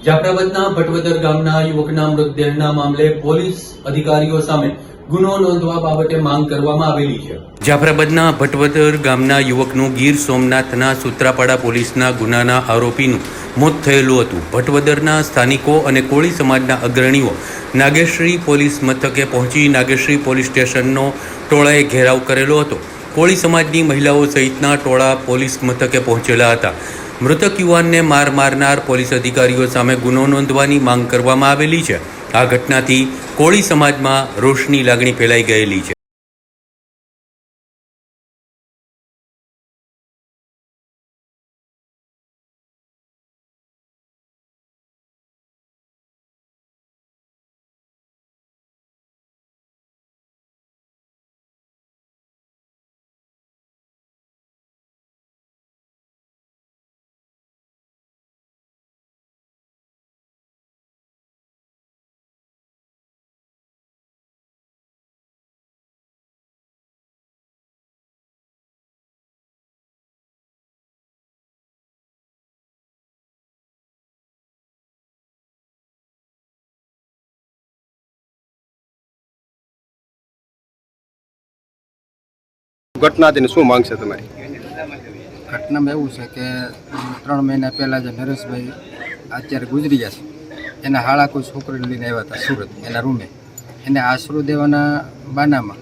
જાફરાબાદના ભટવદર ગામના યુવકના મૃતદેહના મામલે પોલીસ અધિકારીઓ સામે ગુનો નોંધવા બાબતે માંગ કરવામાં આવેલી છે। જાફરાબાદના ભટવદર ગામના યુવકનું ગીર સોમનાથના સૂત્રાપાડા પોલીસના ગુનાના આરોપીનું મોત થયેલું હતું। ભટવદરના સ્થાનિકો અને કોળી સમાજના અગ્રણીઓ નાગેશ્રી પોલીસ મથકે પહોંચી નાગેશ્રી પોલીસ સ્ટેશનનો ટોળાએ ઘેરાવ કરેલો હતો। કોળી સમાજની મહિલાઓ સહિતના ટોળા પોલીસ મથકે પહોંચેલા હતા। મૃતક યુવાનને માર મારનાર પોલીસ અધિકારીઓ સામે ગુનો નોંધવાની માંગ કરવામાં આવેલી છે। આ ઘટનાથી કોળી સમાજમાં રોષની લાગણી ફેલાઈ ગયેલી છે। ઘટના તેને શું માંગ છે તમારી? ઘટનામાં એવું છે કે 3 મહિના પહેલાં જે નરેશભાઈ અત્યારે ગુજરી ગયા છે એના હાળા કોઈ છોકરીને લઈને આવ્યા હતા સુરત એના રૂમે, એને આશરો દેવાના બાનામાં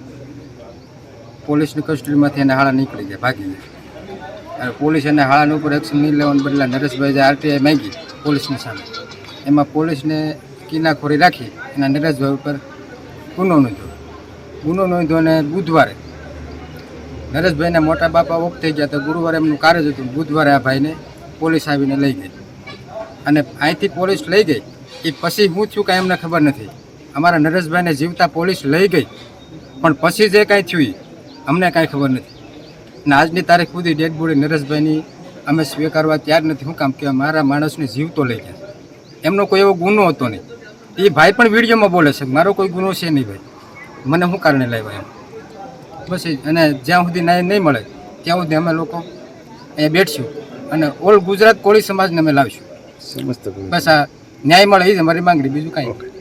પોલીસની કસ્ટડીમાંથી એના હાળા નીકળી ગયા, ભાગી ગયા। અને પોલીસ એના હાળાની ઉપર એક્શન નહીં લેવાને બદલે નરેશભાઈ જે આરટીઆઈ માંગી પોલીસની સામે, એમાં પોલીસને કિનાખોરી રાખી એના નરેશભાઈ ઉપર ગુનો નોંધ્યો અને બુધવારે નરેશભાઈના મોટા બાપા ઓફ થઈ ગયા તો ગુરુવારે એમનું કાર્ય જ હતું, બુધવારે આ ભાઈને પોલીસ આવીને લઈ ગઈ। અને અહીંથી પોલીસ લઈ ગઈ એ પછી હું થયું કાંઈ એમને ખબર નથી। અમારા નરેશભાઈને જીવતા પોલીસ લઈ ગઈ પણ પછી જે કાંઈ થયું અમને કાંઈ ખબર નથી। અને આજની તારીખ સુધી ડેડ બોડી નરેશભાઈની અમે સ્વીકારવા તૈયાર નથી। શું કામ કે મારા માણસને જીવતો લઈ ગયા, એમનો કોઈ એવો ગુનો હતો નહીં। એ ભાઈ પણ વિડીયોમાં બોલે છે મારો કોઈ ગુનો છે નહીં ભાઈ, મને શું કારણે લાવ્યા એમ બસ। અને જ્યાં સુધી ન્યાય નહીં મળે ત્યાં સુધી અમે લોકો અહીંયા બેઠશું અને ઓલ ગુજરાત કોળી સમાજને અમે લાવીશું। બસ આ ન્યાય મળે એ જ અમારી માંગણી, બીજું કાંઈ।